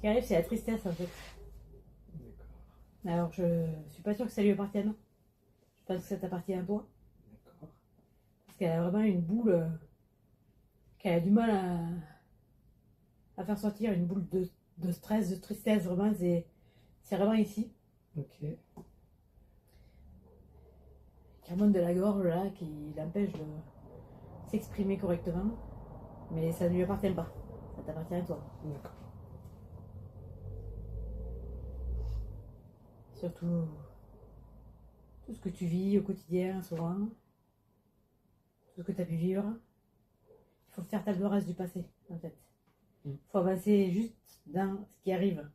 qui arrive, c'est la tristesse en fait. D'accord. Alors je suis pas sûre que ça lui appartienne. Je pense que ça t'appartient à toi. D'accord. Parce qu'elle a vraiment une boule qu'elle a du mal à faire sortir, une boule de stress, de tristesse, vraiment, c'est vraiment ici. Ok. Qui remonte de la gorge là, qui l'empêche de s'exprimer correctement. Mais ça ne lui appartient pas. Ça t'appartient à toi. D'accord. Surtout tout ce que tu vis au quotidien, souvent, tout ce que tu as pu vivre. Il faut faire table rase du passé, en fait. Il faut avancer juste dans ce qui arrive.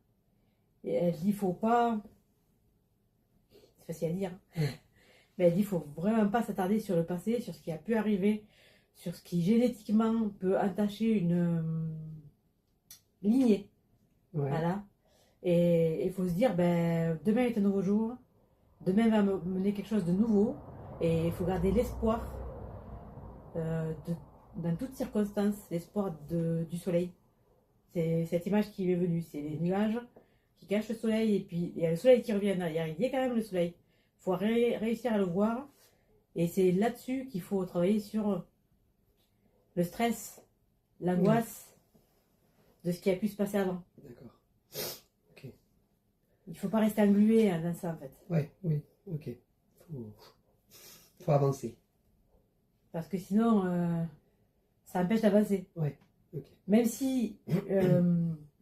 Et elle dit, faut pas. C'est facile à dire. Mais elle dit, faut vraiment pas s'attarder sur le passé, sur ce qui a pu arriver, sur ce qui génétiquement peut entacher une lignée. Ouais. Voilà. Et il faut se dire, ben, demain est un nouveau jour. Demain va me mener quelque chose de nouveau. Et il faut garder l'espoir dans toutes circonstances, l'espoir du soleil. C'est cette image qui est venue. C'est les nuages qui cachent le soleil. Et puis il y a le soleil qui revient derrière. Il y a quand même le soleil. Il faut réussir à le voir. Et c'est là-dessus qu'il faut travailler sur le stress, l'angoisse de ce qui a pu se passer avant. D'accord. Ok. Il ne faut pas rester englué dans ça en fait. Ouais, oui, ok. Faut avancer. Parce que sinon, ça empêche d'avancer. Ouais, ok. Même si,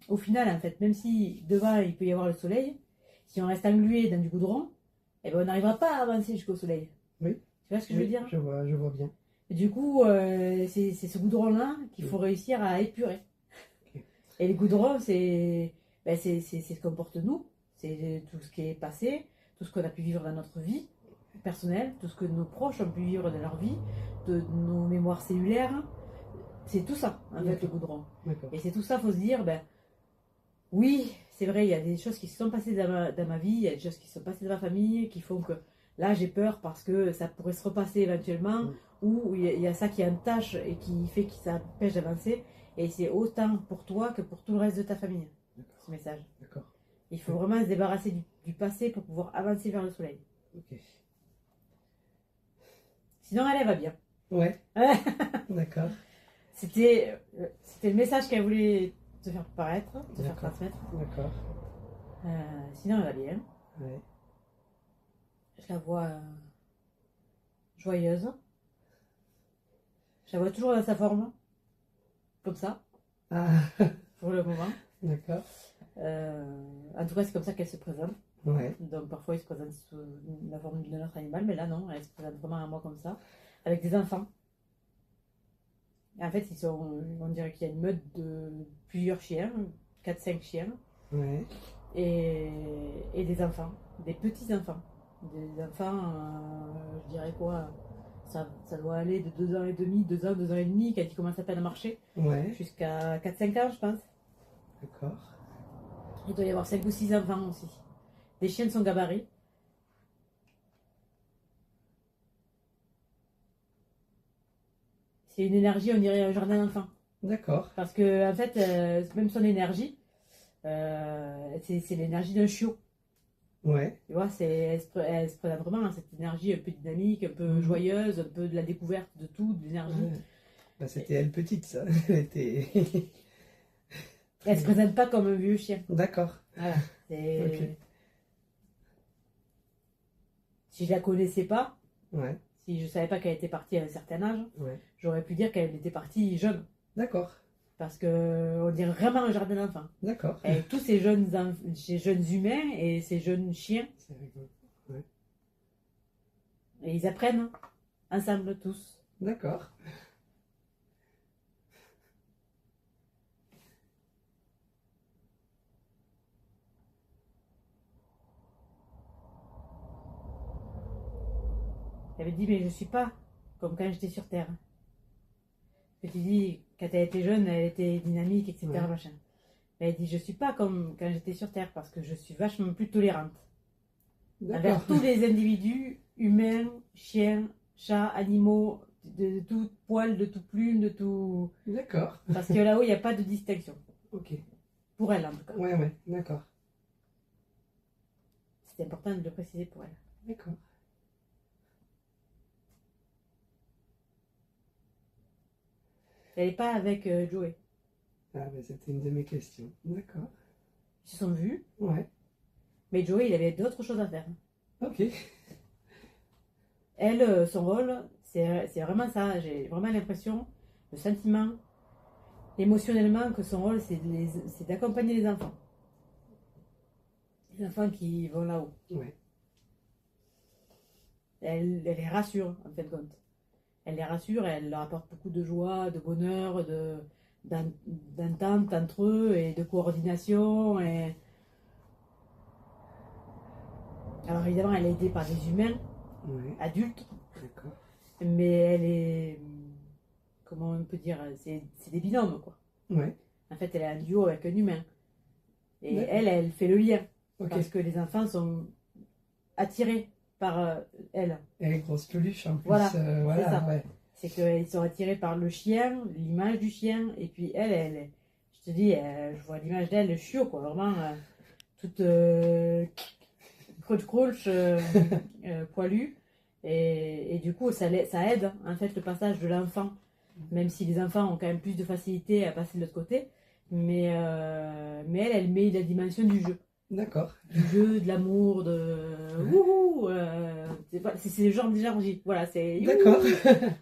au final, en fait, même si devant il peut y avoir le soleil, si on reste englué dans du goudron, eh ben, on n'arrivera pas à avancer jusqu'au soleil. Oui. Tu vois ce que je veux dire? Je vois bien. Et du coup, c'est ce goudron-là qu'il faut réussir à épurer. Ok. Et les goudrons, c'est ce qu'on porte nous, c'est tout ce qui est passé, tout ce qu'on a pu vivre dans notre vie personnelle, tout ce que nos proches ont pu vivre dans leur vie, de nos mémoires cellulaires. C'est tout ça, en fait, le goudron. D'accord. Et c'est tout ça, il faut se dire, ben, oui, c'est vrai, il y a des choses qui se sont passées dans ma vie, il y a des choses qui se sont passées dans ma famille, qui font que là, j'ai peur parce que ça pourrait se repasser éventuellement, ou il y a ça qui entache et qui fait que ça empêche d'avancer. Et c'est autant pour toi que pour tout le reste de ta famille, ce message. D'accord. Il faut vraiment se débarrasser du passé pour pouvoir avancer vers le soleil. Ok. Sinon, elle va bien. Ouais. D'accord. C'était le message qu'elle voulait te faire paraître, te faire D'accord. transmettre. D'accord. Sinon, elle va bien. Ouais. Je la vois joyeuse. Je la vois toujours dans sa forme. Comme ça, Ah, pour le moment. d'accord. En tout cas, c'est comme ça qu'elle se présente. Ouais. Donc, parfois, il se présente sous la forme d'un autre animal, mais là, non, elle se présente vraiment à moi comme ça, avec des enfants. Et en fait, on dirait qu'il y a une meute de plusieurs chiens, 4-5 chiens, Ouais. et des enfants, des petits-enfants. Des enfants, je dirais quoi, ça doit aller de 2 ans et demi, 2 ans, 2 ans et demi, quand ils commencent à peine à marcher, Ouais. jusqu'à 4-5 ans, je pense. D'accord. Il doit y avoir 5 ou 6 enfants aussi. Les chiens de son gabarit. C'est une énergie, on dirait un jardin d'enfants. D'accord. Parce que, en fait, même son énergie, c'est l'énergie d'un chiot. Ouais. Tu vois, elle se présente vraiment dans cette énergie un peu dynamique, un peu joyeuse, un peu de la découverte de tout, de l'énergie. Ouais. Bah, c'était elle petite, ça. Elle était. Elle se présente pas comme un vieux chien. D'accord. Voilà. Ok. Si je la connaissais pas, Ouais. si je savais pas qu'elle était partie à un certain âge, Ouais. j'aurais pu dire qu'elle était partie jeune. D'accord. Parce qu'on dirait vraiment un jardin d'enfants. D'accord. Avec tous ces jeunes humains et ces jeunes chiens. C'est rigolo. Ouais. Et ils apprennent ensemble tous. D'accord. Elle avait dit, mais je suis pas comme quand j'étais sur Terre. Que tu dis, quand elle était jeune, elle était dynamique, etc. Ouais. Machin. Elle dit, je suis pas comme quand j'étais sur Terre parce que je suis vachement plus tolérante envers D'accord. tous les individus, humains, chiens, chats, animaux, de tout poil, de tout plume, de tout. D'accord. Parce que là-haut, il n'y a pas de distinction. Ok. Pour elle, en tout cas. Ouais, d'accord. C'était important de le préciser pour elle. D'accord. Elle n'est pas avec Joey. Ah, ben c'était une de mes questions. D'accord. Ils se sont vus, Ouais. mais Joey, il avait d'autres choses à faire. Ok. Elle, son rôle, c'est vraiment ça. J'ai vraiment l'impression, le sentiment, émotionnellement, que son rôle, c'est d'accompagner les enfants. Les enfants qui vont là-haut. Ouais. Elle les rassure, en fin de compte. Elle les rassure, elle leur apporte beaucoup de joie, de bonheur, d'entente entre eux et de coordination. Alors évidemment, elle est aidée par des humains, Ouais. adultes, D'accord. mais elle est, comment on peut dire, c'est des binômes, quoi. Ouais. En fait, elle est un duo avec un humain. Et D'accord. elle fait le lien, Ok. parce que les enfants sont attirés par elle. Elle est grosse peluche en plus. Voilà, Voilà, c'est ça. ouais. C'est qu'ils sont attirés par le chien, l'image du chien, et puis elle, je te dis, je vois l'image d'elle, le chiot, quoi, vraiment, toute croche, poilue, et du coup, ça aide, en fait, le passage de l'enfant, même si les enfants ont quand même plus de facilité à passer de l'autre côté, mais elle met la dimension du jeu. D'accord. Du jeu, de l'amour, wouhou, c'est le genre d'énergie. Voilà, c'est D'accord.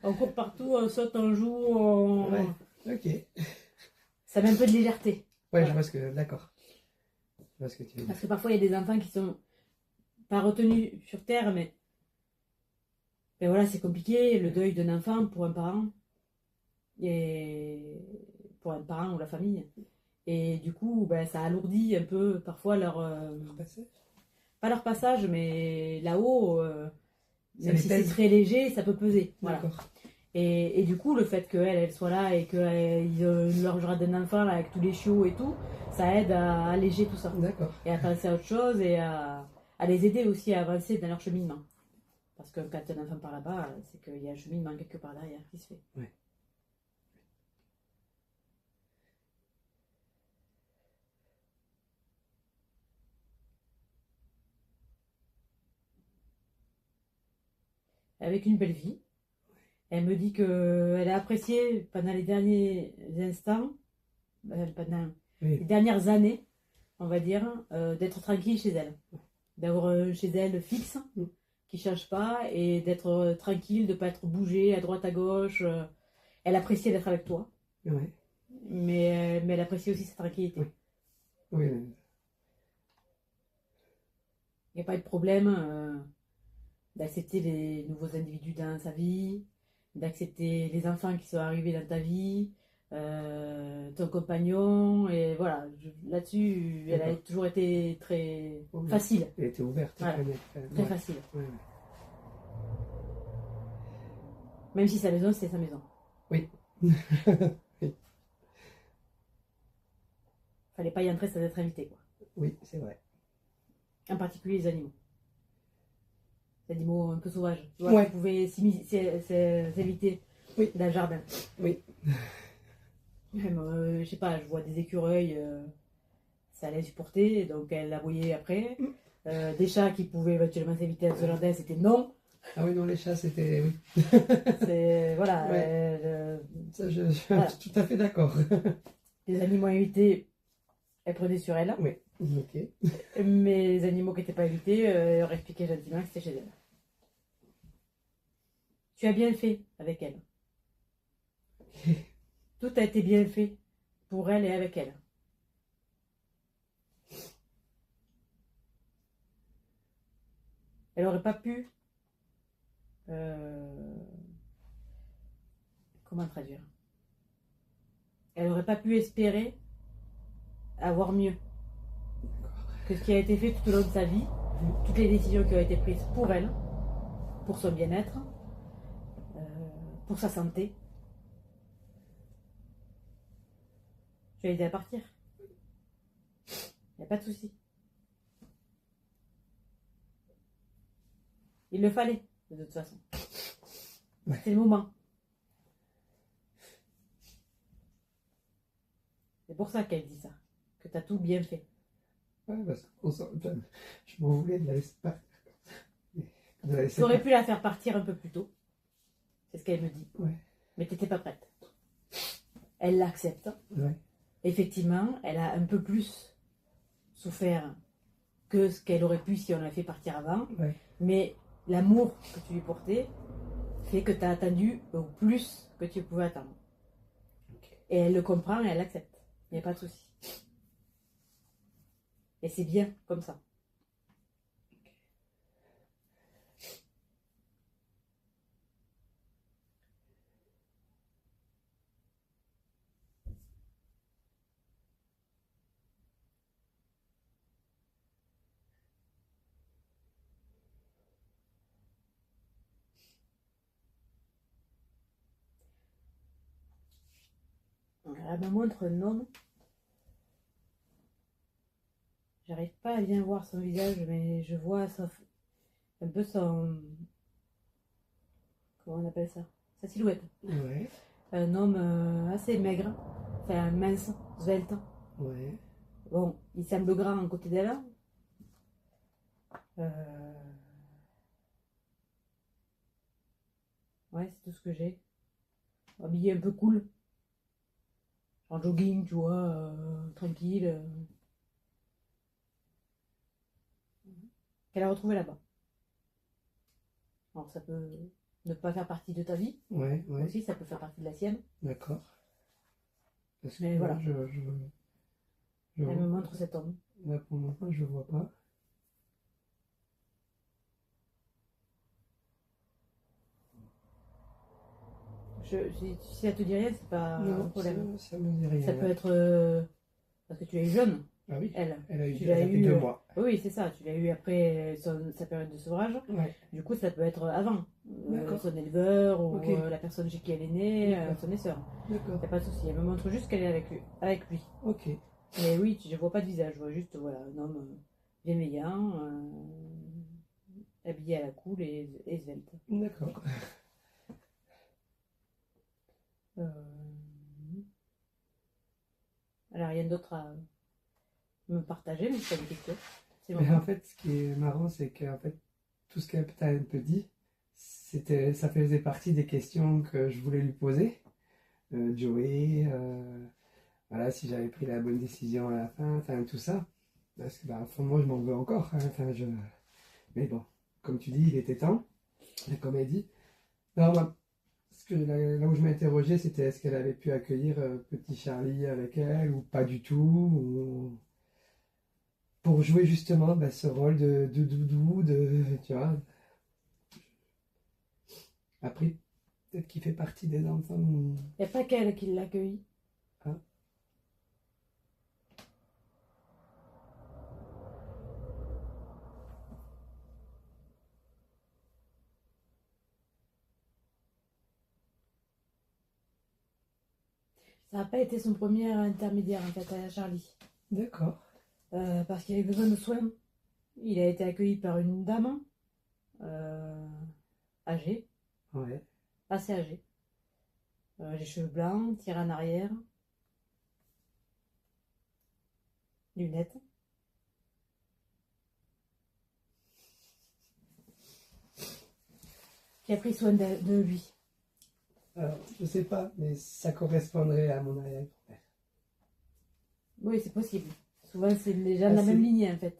on court partout, on saute, on joue, on... Ouais. Ok. Ça met un peu de légèreté. Ouais, Voilà. je vois ce que. D'accord. Je vois ce que tu veux dire. Parce que parfois il y a des enfants qui sont pas retenus sur terre, mais voilà, c'est compliqué, le deuil d'un enfant pour un parent, et pour un parent ou la famille. Et du coup, ben, ça alourdit un peu parfois pas leur passage, mais là-haut, même si c'est très léger, ça peut peser. Voilà. D'accord. Et du coup, le fait qu'elle soit là et qu'ils leur jardin d'enfants là, avec tous les chiots et tout, ça aide à alléger tout ça. D'accord. Et à penser à autre chose et à les aider aussi à avancer dans leur cheminement. Parce que quand un enfant part là-bas, c'est qu'il y a un cheminement quelque part derrière qui se fait. Ouais. Avec une belle vie. Elle me dit qu'elle a apprécié pendant les derniers instants, pendant les dernières années, on va dire, d'être tranquille chez elle. D'avoir chez elle fixe, qui ne change pas, et d'être tranquille, de ne pas être bougée à droite, à gauche. Elle appréciait d'être avec toi. Ouais. Mais elle apprécie aussi sa tranquillité. Oui. Il n'y a pas eu de problème d'accepter les nouveaux individus dans sa vie, d'accepter les enfants qui sont arrivés dans ta vie, ton compagnon, et voilà, là-dessus, elle a toujours été très facile. Elle était ouverte. Voilà. Très facile. Ouais. Même si sa maison, c'était sa maison. Oui. Fallait pas y entrer sans être invité, quoi. Oui, c'est vrai. En particulier les animaux. Les animaux un peu sauvages. Tu Ouais. Qui pouvaient s'éviter dans le jardin. Oui. Même, je sais pas, je vois des écureuils, ça allait supporter, donc elle aboyait après. Des chats qui pouvaient éventuellement s'éviter dans ce jardin, c'était non. Ah oui, non, les chats, c'était. Oui. Voilà. Ouais. Ça, je voilà. suis tout à fait d'accord. Les animaux invités, elle prenait sur elle. Oui, ok. Mais les animaux qui n'étaient pas invités, elle leur expliquait gentiment que c'était chez elle. Tu as bien fait avec elle. Tout a été bien fait pour elle et avec elle. Elle n'aurait pas pu... comment traduire? Elle n'aurait pas pu espérer avoir mieux que ce qui a été fait tout au long de sa vie, toutes les décisions qui ont été prises pour elle, pour son bien-être, pour sa santé. Tu as aidé à partir. Il n'y a pas de souci. Il le fallait, de toute façon. Ouais. C'est le moment. C'est pour ça qu'elle dit ça. que tu as tout bien fait. Ouais, parce qu'on sent... enfin, je m'en voulais de la laisser partir. De la laisser Tu aurais partir. pu la faire partir un peu plus tôt. C'est ce qu'elle me dit. Ouais. Mais tu n'étais pas prête. Elle l'accepte. Ouais. Effectivement, elle a un peu plus souffert que ce qu'elle aurait pu si on l'avait fait partir avant. Ouais. Mais l'amour que tu lui portais fait que tu as attendu au plus que tu pouvais attendre. Ok. Et elle le comprend et elle l'accepte. Il n'y a pas de souci. Et c'est bien comme ça. Elle me montre un homme. J'arrive pas à bien voir son visage, mais je vois un peu son... Comment on appelle ça? Sa silhouette. Ouais. Un homme assez maigre, enfin mince, svelte. Ouais. Bon, il semble grand à côté d'elle. Euh, Ouais, c'est tout ce que j'ai. Habillé un peu cool. En jogging, tu vois, tranquille. Qu'elle a retrouvé là-bas. Alors ça peut ne pas faire partie de ta vie. Ouais. Ouais. Aussi, ça peut faire partie de la sienne. D'accord. Parce que Mais là, voilà. je Elle me vois. montre cet homme. Là, pour l'instant, je vois pas. Si ça te dit rien, c'est pas un Non, problème. ça me dit rien. Ça peut Ouais. être parce que tu es jeune, Ah oui. elle. Elle a eu, Tu elle l'as a fait eu. 2 mois. Oui, c'est ça. Tu l'as eu après sa période de sevrage. Ouais. Du coup, ça peut être avant. D'accord. Son éleveur ou Ok. la personne chez qui elle est née, D'accord. son sœur. D'accord. Il n'y a pas de souci. Elle me montre juste qu'elle est avec lui. Ok. Mais oui, je vois pas de visage. Je vois juste voilà, un homme bienveillant, habillé à la cool et svelte. D'accord. Euh, Elle n'a rien d'autre à me partager, mais si tu as des questions, c'est Mais bon. en fait, ce qui est marrant, c'est qu'en fait, tout ce qu'elle t'a un peu dit, ça faisait partie des questions que je voulais lui poser. Joey, voilà, si j'avais pris la bonne décision à la fin, enfin tout ça. Parce que, bah, au fond, moi, je m'en veux encore. Hein, enfin, mais bon, comme tu dis, il était temps. Et comme elle dit. Non, moi, là où je m'interrogeais, c'était est-ce qu'elle avait pu accueillir petit Charlie avec elle ou pas du tout. Pour jouer justement bah, ce rôle de doudou, tu vois. Après, peut-être qu'il fait partie des enfants. Il n'y a pas qu'elle qui l'accueille. Ah. Ça n'a pas été son premier intermédiaire en fait à Charlie. D'accord. Parce qu'il avait besoin de soins. Il a été accueilli par une dame âgée, Ouais. assez âgée. Les cheveux blancs, tirés en arrière, lunettes. Qui a pris soin de lui. Alors, je sais pas, mais ça correspondrait à mon arrière-grand-père. Oui, c'est possible. Souvent, c'est les gens de la Assez. même lignée en fait.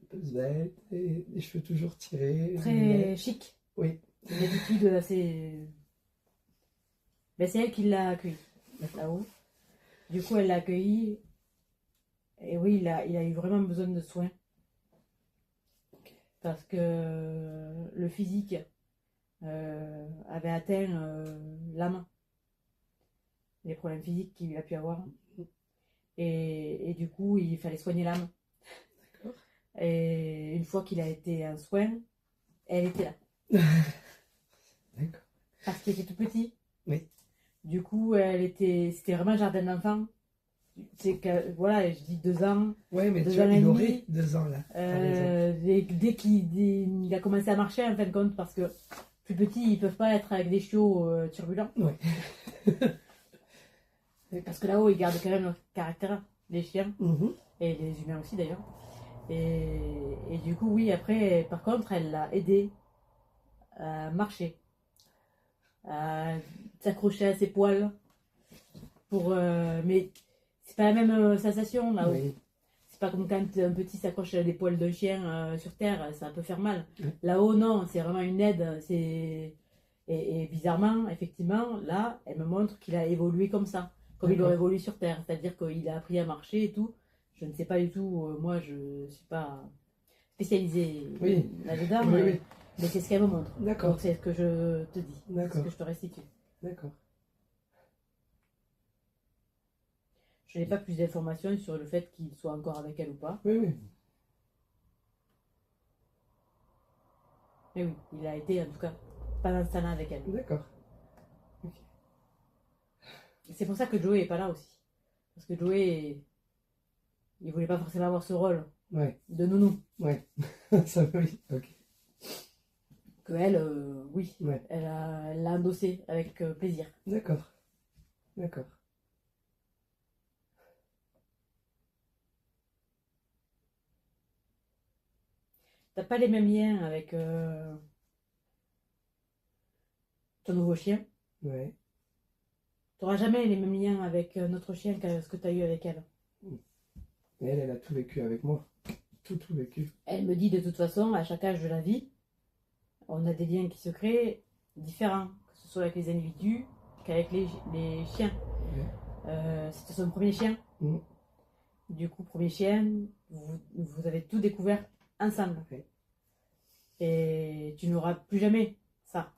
Un peu svelte, et les cheveux toujours tirés. Très lunettes. chic. Oui. Une attitude assez. Ben, c'est elle qui l'a accueilli là-haut. Du coup, elle l'a accueilli. Et oui, il a eu vraiment besoin de soins. Parce que le physique avait atteint l'âme. Les problèmes physiques qu'il a pu avoir. Et du coup, il fallait soigner l'âme. D'accord. Et une fois qu'il a été en soin, elle était là. D'accord. Parce qu'il était tout petit. Oui. Du coup, c'était vraiment un jardin d'enfant. C'est que, voilà, je dis 2 ans. Ouais, mais 2 tu ans vois, et il demi. aurait 2 ans là. Par exemple. Dès qu'il a commencé à marcher, en fin de compte, parce que plus petits, ils peuvent pas être avec des chiots turbulents. Ouais. Parce que là-haut, ils gardent quand même leur caractère. les chiens, Mhm. et les humains aussi d'ailleurs. Et du coup, oui, après, par contre, elle l'a aidé à marcher, à s'accrocher à ses poils. Mais c'est pas la même sensation là-haut. Oui. C'est pas comme quand un petit s'accroche à des poils d'un chien sur terre, ça peut faire mal. Ouais. Là-haut, non, c'est vraiment une aide. Et bizarrement, effectivement, là, elle me montre qu'il a évolué comme ça, comme il D'accord. aurait évolué sur terre. C'est-à-dire qu'il a appris à marcher et tout. Je ne sais pas du tout, moi je suis pas spécialisée Oui. là-dedans, Oui, oui. mais c'est ce qu'elle me montre. D'accord. Donc c'est ce que je te dis, c'est ce D'accord. que je te restitue. D'accord. Je n'ai pas plus d'informations sur le fait qu'il soit encore avec elle ou pas. Oui, oui. Mais oui, il a été en tout cas pendant ce temps-là avec elle. D'accord. Ok. Et c'est pour ça que Joey est pas là aussi. Parce que Joey, il voulait pas forcément avoir ce rôle Ouais. de nounou. Ouais. Ça, oui. Ok. Que elle, oui, Ouais. elle l'a endossé avec plaisir. D'accord. D'accord. T'as pas les mêmes liens avec ton nouveau chien. Ouais. T'auras jamais les mêmes liens avec notre chien que ce que t'as eu avec elle. Et elle a tout vécu avec moi. Tout vécu. Elle me dit de toute façon, à chaque âge de la vie, on a des liens qui se créent différents, que ce soit avec les individus qu'avec les chiens. Ouais. C'était son premier chien. Mm. Du coup, premier chien, vous avez tout découvert ensemble. Ouais. Et tu n'auras plus jamais ça.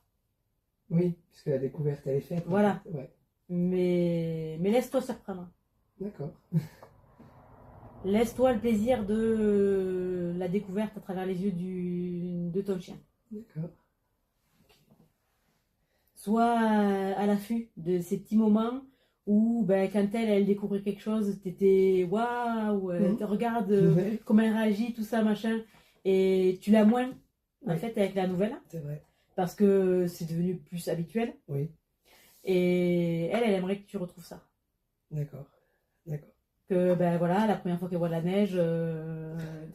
Oui, puisque la découverte, elle est faite. Voilà. En fait. Ouais. Mais laisse-toi surprendre. D'accord. Laisse-toi le plaisir de la découverte à travers les yeux de ton chien. D'accord. Sois à l'affût de ces petits moments où, ben, quand elle découvrait quelque chose, t'étais waouh, regarde Ouais. comment elle réagit, tout ça, machin. Et tu l'as moins, en Oui. fait, avec la nouvelle, C'est vrai. parce que c'est devenu plus habituel. Oui. Et elle aimerait que tu retrouves ça. D'accord. D'accord. Que, ben voilà, la première fois qu'elle voit la neige,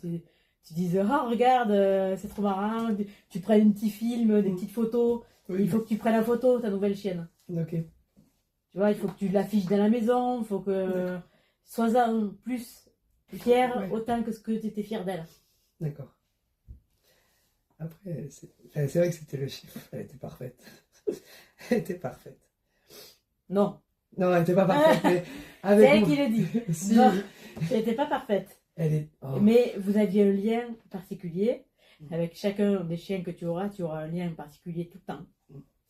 tu dises, oh, regarde, c'est trop marrant. Tu prennes un petit film, des petites photos. Oui. Il faut que tu prennes la photo, ta nouvelle chienne. Ok. Tu vois, il faut que tu l'affiches dans la maison, il faut que sois-en plus fier Ouais. autant que ce que tu étais fier d'elle. D'accord. Après, c'est vrai que c'était le chiffre. Elle était parfaite. Elle était parfaite. Non, Non, elle n'était pas parfaite, mais c'est avec elle moi. qui le dit. Si. Non, elle n'était pas parfaite. Elle est. Oh. Mais vous aviez un lien particulier. Avec chacun des chiens que tu auras un lien particulier tout le temps.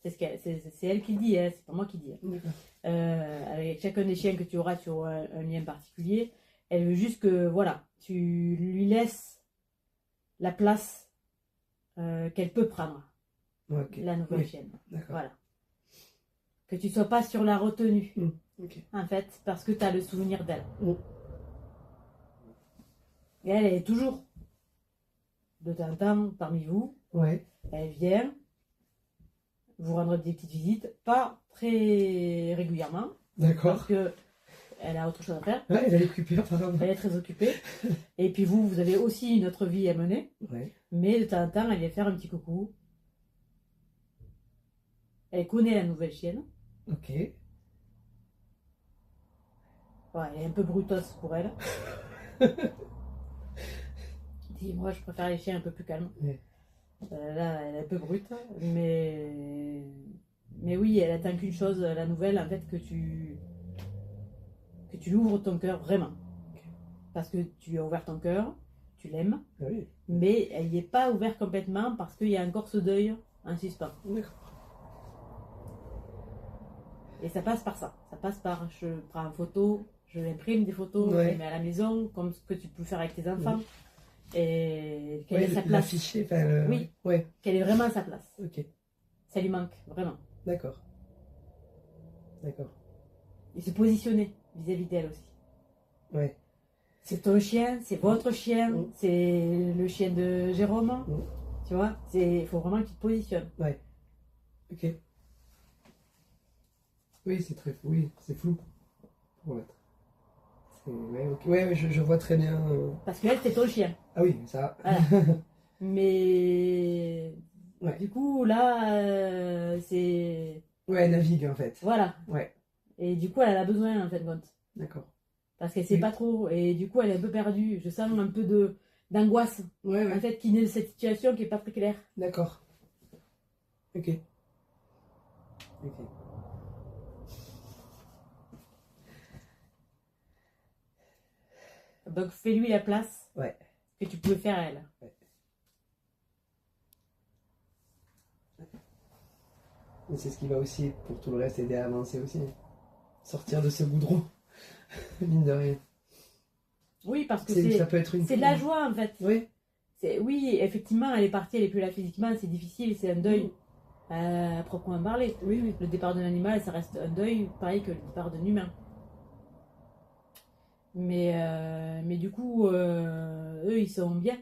C'est elle qui le dit, hein, c'est pas moi qui dis. D'accord. Avec chacun des chiens que tu auras un lien particulier. Elle veut juste que, voilà, tu lui laisses la place qu'elle peut prendre, Ok. la nouvelle Oui. chienne. D'accord. Voilà. Que tu sois pas sur la retenue, Ok. en fait, parce que tu as le souvenir d'elle. Mm. Et elle est toujours, de temps en temps, parmi vous. Ouais. Elle vient vous rendre des petites visites, pas très régulièrement, D'accord. parce que elle a autre chose à faire. Ouais, elle est occupée apparemment. Elle est très occupée. Et puis vous avez aussi une autre vie à mener. Ouais. Mais de temps en temps, elle vient faire un petit coucou. Elle connaît la nouvelle chienne. Ok. Ouais, elle est un peu brutos pour elle. Dis, moi, je préfère les chiens un peu plus calmes. Ouais. Là, elle est un peu brute. Mais oui, elle attend qu'une chose, la nouvelle, en fait, que tu lui ouvres ton cœur vraiment. Parce que tu as ouvert ton cœur, tu l'aimes. Ah oui. Mais elle n'y est pas ouverte complètement parce qu'il y a encore ce deuil en suspens. D'accord. Et ça passe par ça. Ça passe par, je prends une photo, je l'imprime des photos, Ouais. je les mets à la maison, comme ce que tu peux faire avec tes enfants. Et qu'elle Ouais, ait sa place. l'afficher. Enfin, Oui. Ouais. Qu'elle ait vraiment sa place. Ok. Ça lui manque, vraiment. D'accord. D'accord. Et se positionner vis-à-vis d'elle aussi. Ouais. C'est ton chien, c'est votre chien, c'est le chien de Jérôme. Tu vois, il faut vraiment que tu te positionnes. Ouais. Ok. Oui, c'est très flou. Oui, c'est flou. Pour l'être. Ouais, ok. Ouais, je vois très bien. Parce qu'elle, c'est ton chien. Ah oui, ça. Voilà. Mais Ouais. du coup, là, c'est... Ouais, elle navigue en fait. Voilà. Ouais, Et du coup, elle en a besoin, en fin de compte. d'accord. Parce qu'elle sait Oui. pas trop. Et du coup, elle est un peu perdue. Je sens un peu d'angoisse. Ouais, En ouais, fait, qui naît de cette situation qui est pas très claire. d'accord. Ok. Ok. Donc, fais-lui la place Ouais. que tu pouvais faire à elle. Ouais. Et c'est ce qui va aussi, pour tout le reste, aider à avancer aussi. Sortir de ce goudron, mine de rien. Oui, parce que Ça peut être une... c'est de la joie, en fait. Oui. Oui, effectivement, elle est partie, elle est plus là physiquement, c'est difficile, c'est un deuil à proprement parler. Oui, oui. Le départ d'un animal, ça reste un deuil, pareil que le départ d'un humain. Mais du coup, eux, ils sont bien.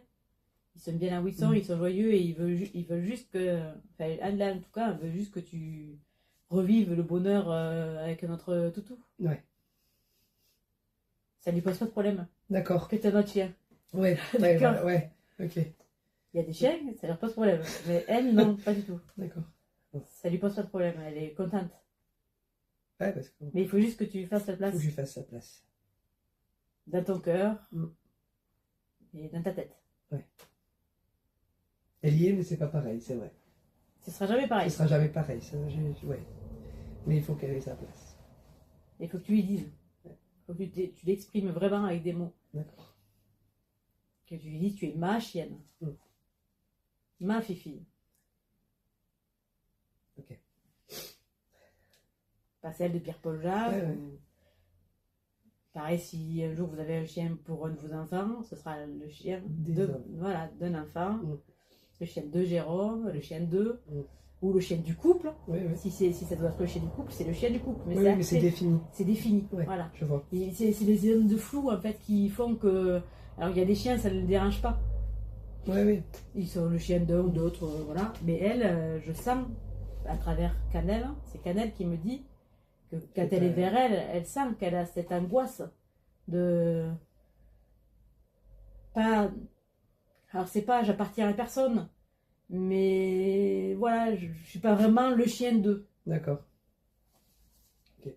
Ils sont bien là où ils sont, ils sont joyeux et ils veulent juste que. Enfin, Anne, là, en tout cas, elle veut juste que tu revives le bonheur avec notre toutou. Ouais. Ça lui pose pas de problème. D'accord. Que t'as notre chien. Ouais, ouais, D'accord. voilà, ouais. Ok. Il y a des chiens, ça leur pose problème. Mais elle, non, pas du tout. D'accord. Ça lui pose pas de problème, elle est contente. Ouais, parce qu'il Mais il faut juste que tu fasses la place faut que je lui fasse sa place. dans ton cœur Mm. et dans ta tête. Elle y est, mais c'est pas pareil, c'est vrai. Ce sera jamais pareil. Ce sera jamais pareil, ça, ouais. Mais il faut qu'elle ait sa place. Il faut que tu lui dises. Il faut que tu l'exprimes vraiment avec des mots. D'accord. Que tu lui dises, tu es ma chienne. Mm. Ma fifille. Ok. Pas celle de Pierre-Paul Jacques. Ouais, ouais. ou- Pareil, si un jour vous avez un chien pour un de vos enfants, ce sera le chien d'un enfant. Mm. Le chien de Jérôme, le chien de... Mm. Ou le chien du couple. Ouais, ouais. Si ça doit être le chien du couple, c'est le chien du couple. Mais Oui, c'est oui, mais c'est défini. C'est défini. Ouais, Voilà. je vois. Et c'est les zones de flou en fait qui font que. Alors il y a des chiens, ça ne le dérange pas. Ouais, oui. Ils sont le chien d'un ou d'autre, voilà. Mais elle, je sens à travers Canel, hein, c'est Canel qui me dit que quand elle est vers elle, elle sent qu'elle a cette angoisse de. Pas. Alors c'est pas j'appartiens à personne, mais voilà, je suis pas vraiment le chien d'eux. D'accord. Ok.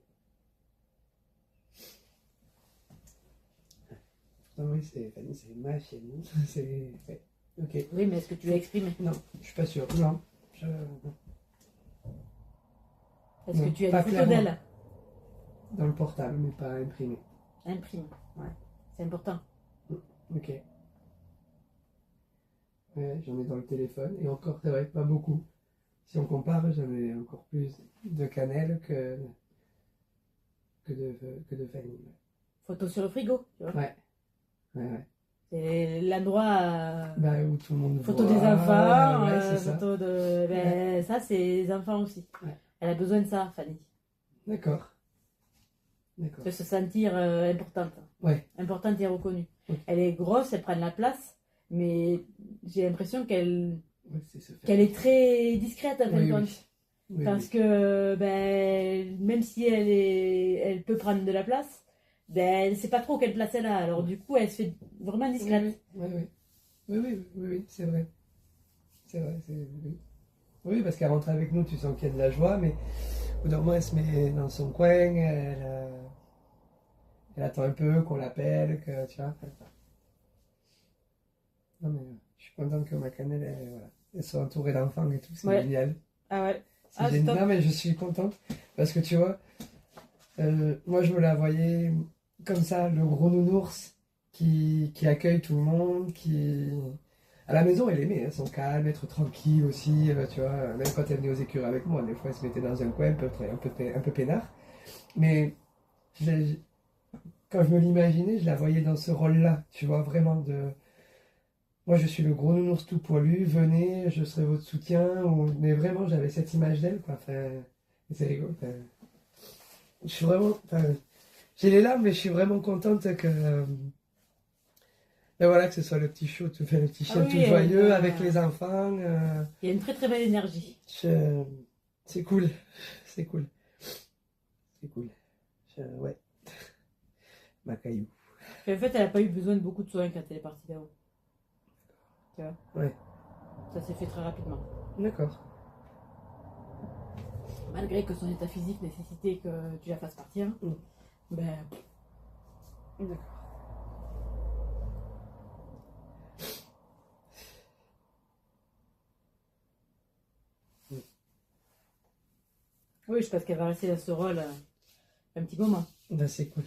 Non, oui, Fanny, c'est ma chienne. C'est... Ouais. Ok. Oui, mais est-ce que tu l'as exprimé? Non, je suis pas sûr. Non. Non. Est-ce Non, que tu as pas des photos clairement. d'elle? Dans le portable, mais pas imprimé. Imprime, ouais. C'est important. Ok. Ouais, j'en ai dans le téléphone. Et encore, c'est vrai, pas beaucoup. Si on compare, j'en ai encore plus de Canel que de Fanny. Photo sur le frigo, tu vois. Ouais. Ouais, ouais. C'est l'endroit. Bah, où tout le monde Photo voit. des enfants, Ouais, c'est ça. photo de. Ben, ça, c'est les enfants aussi. Ouais. Elle a besoin de ça, Fanny. D'accord. D'accord. De se sentir importante. Ouais. Importante et reconnue. Ok. Elle est grosse, elle prend de la place, mais j'ai l'impression Ouais, c'est se faire. qu'elle est très discrète, en fin de Oui, compte. oui. Oui, Parce oui. que, ben, même si elle peut prendre de la place, ben, elle ne sait pas trop quelle place elle a. Alors, du coup, elle se fait vraiment discrète. Oui, oui. Oui, oui, oui, oui, c'est vrai. C'est vrai, oui. Oui, parce qu'elle rentre avec nous, tu sens qu'il y a de la joie, mais au bout d'un moment, elle se met dans son coin, elle attend un peu qu'on l'appelle, que tu vois. Non, mais je suis contente que ma cannelle, elle soit entourée d'enfants et tout, c'est Ouais. génial. Ah ouais. C'est Ah, c'est génial. top. Non, mais je suis contente parce que tu vois, moi je me la voyais comme ça, le gros nounours qui accueille tout le monde, qui. À la maison, elle aimait son calme, être tranquille aussi, tu vois. Même quand elle venait aux écuries avec moi, des fois elle se mettait dans un coin un peu peinard. Mais quand je me l'imaginais, je la voyais dans ce rôle-là, tu vois, vraiment de. Moi, je suis le gros nounours tout poilu, venez, je serai votre soutien. Mais vraiment, j'avais cette image d'elle, quoi. Enfin, c'est rigolo. Enfin, je suis vraiment. Enfin, j'ai les larmes, mais je suis vraiment contente que. Ben voilà, que ce soit le petit chien, le petit chien tout joyeux avec les enfants. Il y a une très très belle énergie. C'est cool. C'est cool. C'est cool. Ouais. ma caillou. Puis en fait, elle n'a pas eu besoin de beaucoup de soins quand elle est partie là-haut. Tu vois? Ouais, Ça s'est fait très rapidement. d'accord. Malgré que son état physique nécessitait que tu la fasses partir, ben, D'accord. oui, je pense qu'elle va rester dans ce rôle un petit moment. Ben, c'est cool.